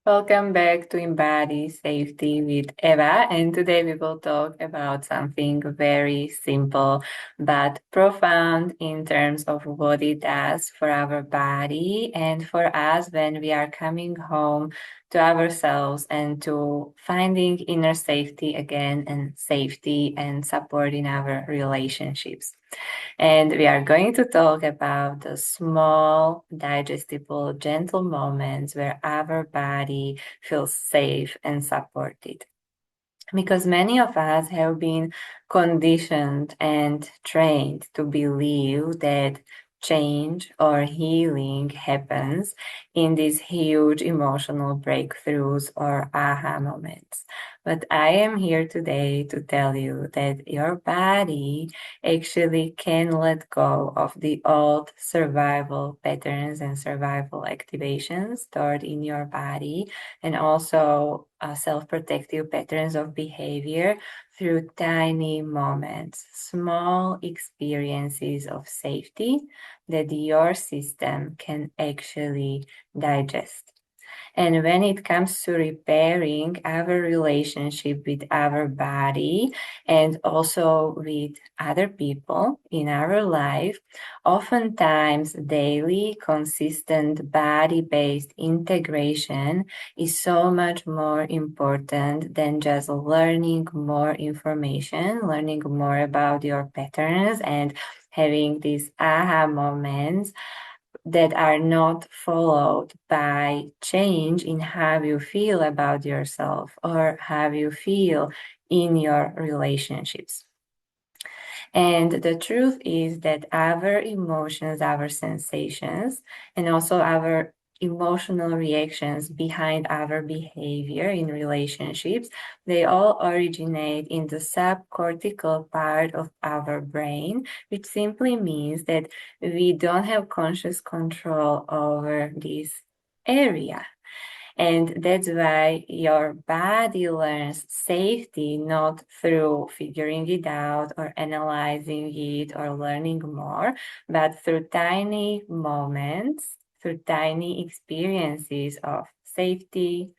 Welcome back to Embody Safety with Eva, and today we will talk about something very simple but profound in terms of what it does for our body and for us when we are coming home to ourselves and to finding inner safety again and safety and support in our relationships. And we are going to talk about the small, digestible, gentle moments where our body feels safe and supported. Because many of us have been conditioned and trained to believe that change or healing happens in these huge emotional breakthroughs or aha moments. But I am here today to tell you that your body actually can let go of the old survival patterns and survival activations stored in your body, and also self-protective patterns of behavior through tiny moments, small experiences of safety that your system can actually digest. And when it comes to repairing our relationship with our body and also with other people in our life, oftentimes daily, consistent body based integration is so much more important than just learning more information, learning more about your patterns, and having these aha moments that are not followed by change in how you feel about yourself or how you feel in your relationships. And the truth is that our emotions, our sensations, and also our emotional reactions behind our behavior in relationships, they all originate in the subcortical part of our brain, which simply means that we don't have conscious control over this area. And that's why your body learns safety not through figuring it out or analyzing it or learning more, but through tiny moments, through tiny experiences of safety,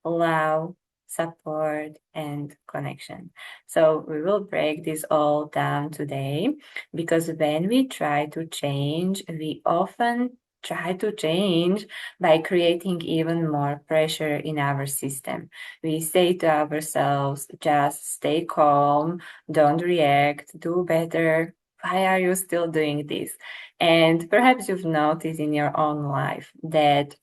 love, support, and connection. So we will break this all down today, because when we try to change, we often try to change by creating even more pressure in our system. We say to ourselves, just stay calm, don't react, do better. Why are you still doing this? And perhaps you've noticed in your own life that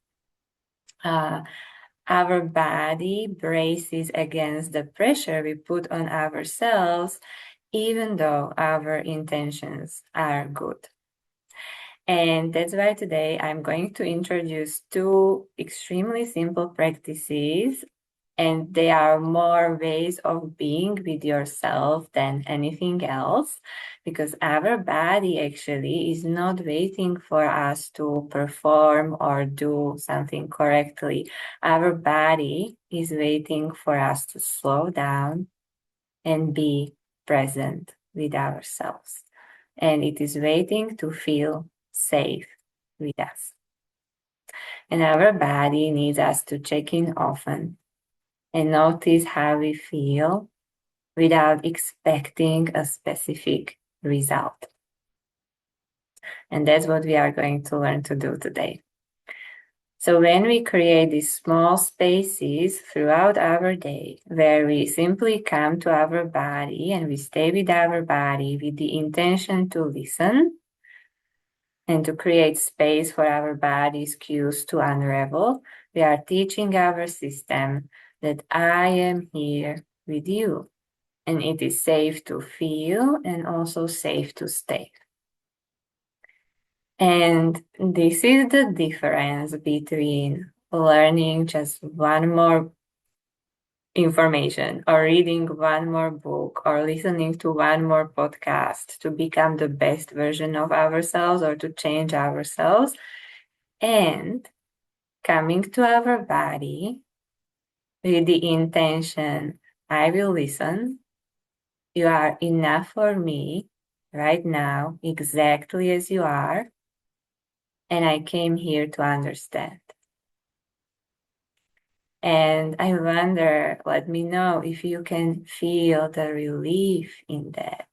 our body braces against the pressure we put on ourselves, even though our intentions are good. And that's why today I'm going to introduce two extremely simple practices, and they are more ways of being with yourself than anything else, because our body actually is not waiting for us to perform or do something correctly. Our body is waiting for us to slow down and be present with ourselves. And it is waiting to feel safe with us. And our body needs us to check in often and notice how we feel without expecting a specific result. And that's what we are going to learn to do today. So when we create these small spaces throughout our day where we simply come to our body and we stay with our body with the intention to listen and to create space for our body's cues to unravel, we are teaching our system that I am here with you, and it is safe to feel and also safe to stay. And this is the difference between learning just one more information or reading one more book or listening to one more podcast to become the best version of ourselves or to change ourselves, and coming to our body with the intention, I will listen. You are enough for me right now, exactly as you are, and I came here to understand. And I wonder, let me know if you can feel the relief in that.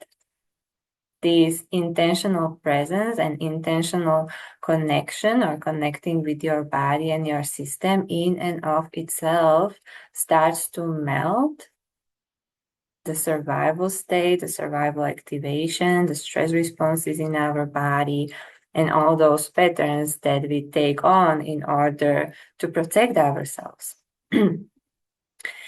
This intentional presence and intentional connection or connecting with your body and your system in and of itself starts to melt the survival state, the survival activation, the stress responses in our body, and all those patterns that we take on in order to protect ourselves.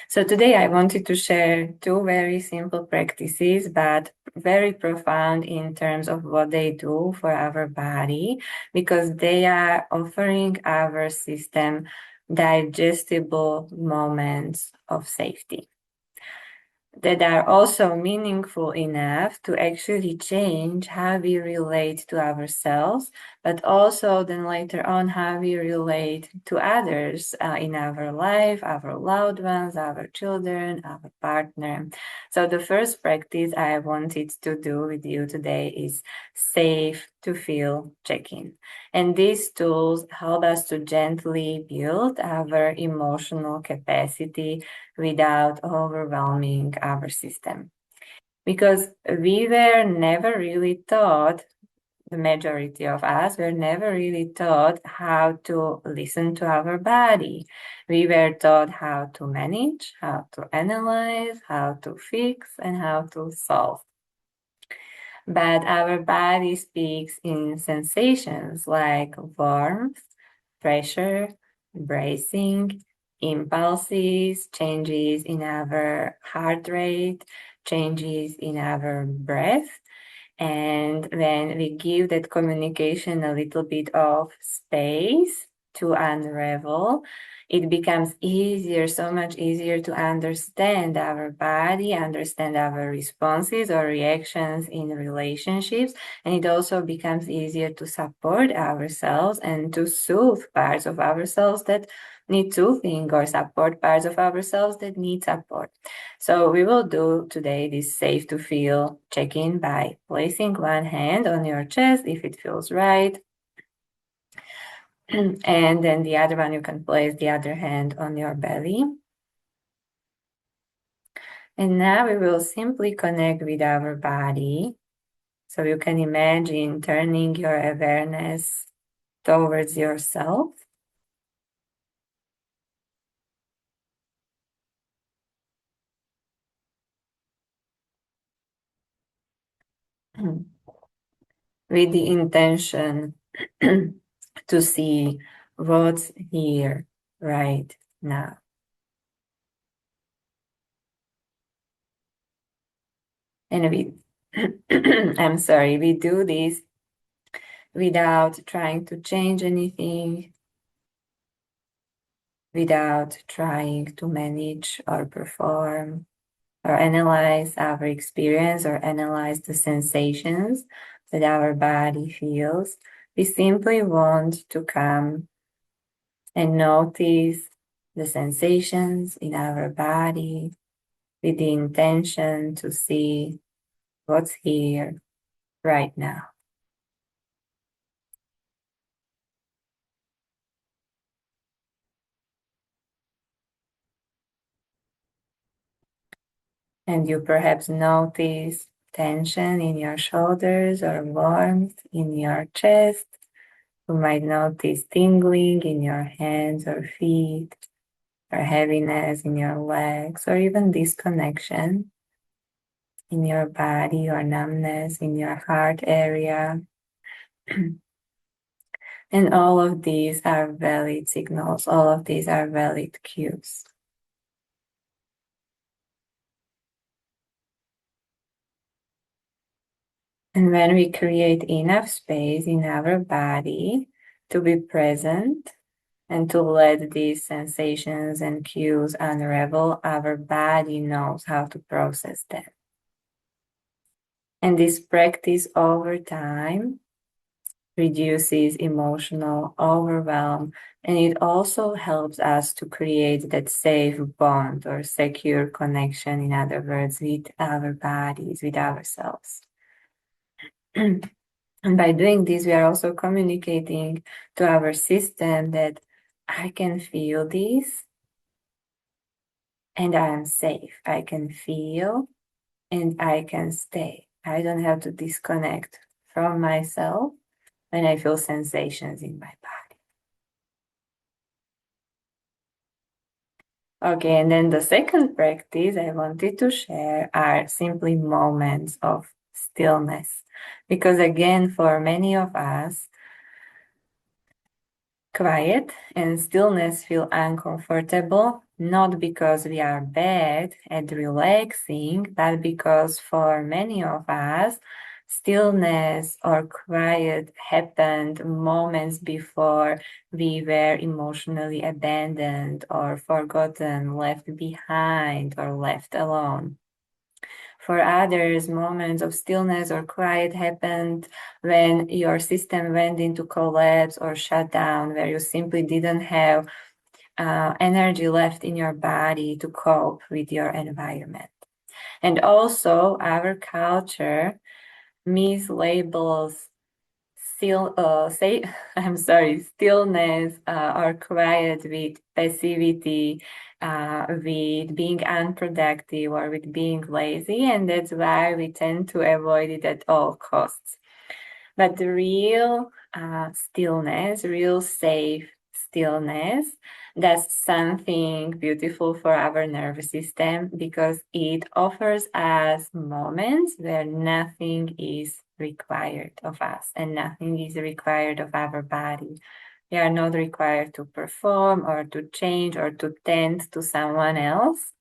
So today I wanted to share two very simple practices, but very profound in terms of what they do for our body, because they are offering our system digestible moments of safety that are also meaningful enough to actually change how we relate to ourselves, but also then later on how we relate to others in our life, our loved ones, our children, our partner. So the first practice I wanted to do with you today is safe to feel check-in. And these tools help us to gently build our emotional capacity without overwhelming our system. Because we were never really taught, the majority of us were never really taught how to listen to our body. We were taught how to manage, how to analyze, how to fix, and how to solve. But our body speaks in sensations like warmth, pressure, bracing, impulses, changes in our heart rate, changes in our breath. And when we give that communication a little bit of space to unravel, it becomes easier, so much easier to understand our body, understand our responses or reactions in relationships. And it also becomes easier to support ourselves and to soothe parts of ourselves that need soothing or support parts of ourselves that need support. So we will do today this safe to feel check-in by placing one hand on your chest if it feels right. And then the other one, you can place the other hand on your belly. And now we will simply connect with our body. So you can imagine turning your awareness towards yourself. With the intention to see what's here right now. And we, I'm sorry, we do this without trying to change anything, without trying to manage or perform or analyze our experience or analyze the sensations that our body feels. We simply want to come and notice the sensations in our body with the intention to see what's here right now. And you perhaps notice tension in your shoulders or warmth in your chest. You might notice tingling in your hands or feet, or heaviness in your legs, or even disconnection in your body or numbness in your heart area. And all of these are valid signals, all of these are valid cues. And when we create enough space in our body to be present and to let these sensations and cues unravel, our body knows how to process them. And this practice over time reduces emotional overwhelm, and it also helps us to create that safe bond or secure connection, in other words, with our bodies, with ourselves. And by doing this, we are also communicating to our system that I can feel this, and I am safe. I can feel and I can stay. I don't have to disconnect from myself when I feel sensations in my body. Okay, and then the second practice I wanted to share are simply moments of stillness. Because again, for many of us, quiet and stillness feel uncomfortable, not because we are bad at relaxing, but because for many of us, stillness or quiet happened moments before we were emotionally abandoned or forgotten, left behind, or left alone. For others, moments of stillness or quiet happened when your system went into collapse or shut down, where you simply didn't have energy left in your body to cope with your environment. And also, our culture mislabels stillness or quiet with passivity, with being unproductive or with being lazy, and that's why we tend to avoid it at all costs. But the real stillness, real safe stillness, that's something beautiful for our nervous system because it offers us moments where nothing is required of us and nothing is required of our body. We are not required to perform or to change or to tend to someone else.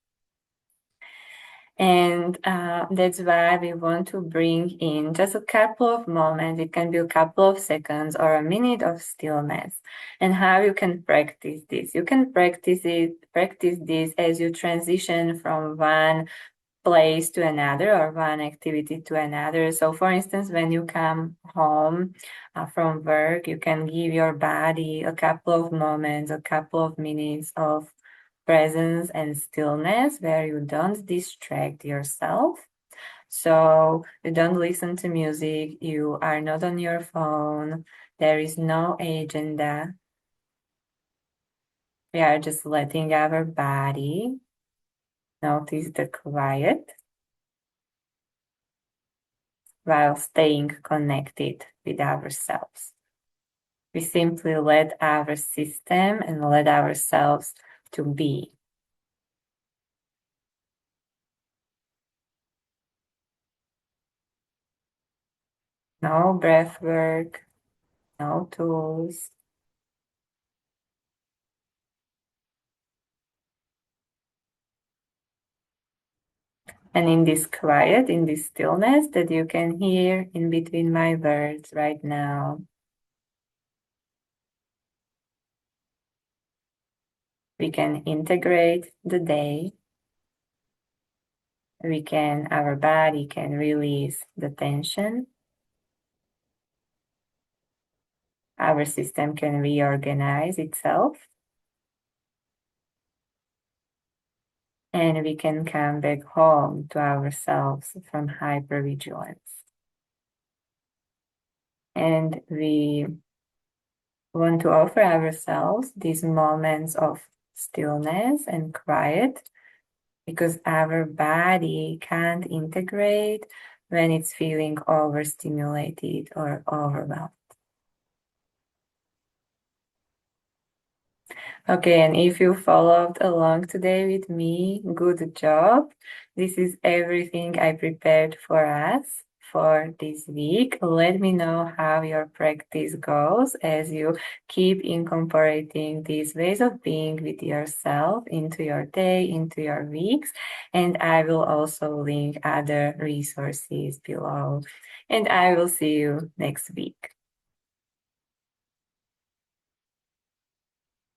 And that's why we want to bring in just a couple of moments. It can be a couple of seconds or a minute of stillness. And how you can practice this. You can practice this as you transition from one place to another or one activity to another. So for instance, when you come home from work, you can give your body a couple of moments, a couple of minutes of presence and stillness where you don't distract yourself. So you don't listen to music, you are not on your phone, there is no agenda. We are just letting our body notice the quiet while staying connected with ourselves. We simply let our system and let ourselves to be. No breath work, no tools. And in this quiet, in this stillness that you can hear in between my words right now, we can integrate the day. Our body can release the tension. Our system can reorganize itself. And we can come back home to ourselves from hypervigilance. And we want to offer ourselves these moments of stillness and quiet because our body can't integrate when it's feeling overstimulated or overwhelmed. Okay, and if you followed along today with me, good job. This is everything I prepared for us for this week. Let me know how your practice goes as you keep incorporating these ways of being with yourself into your day, into your weeks. And I will also link other resources below. And I will see you next week.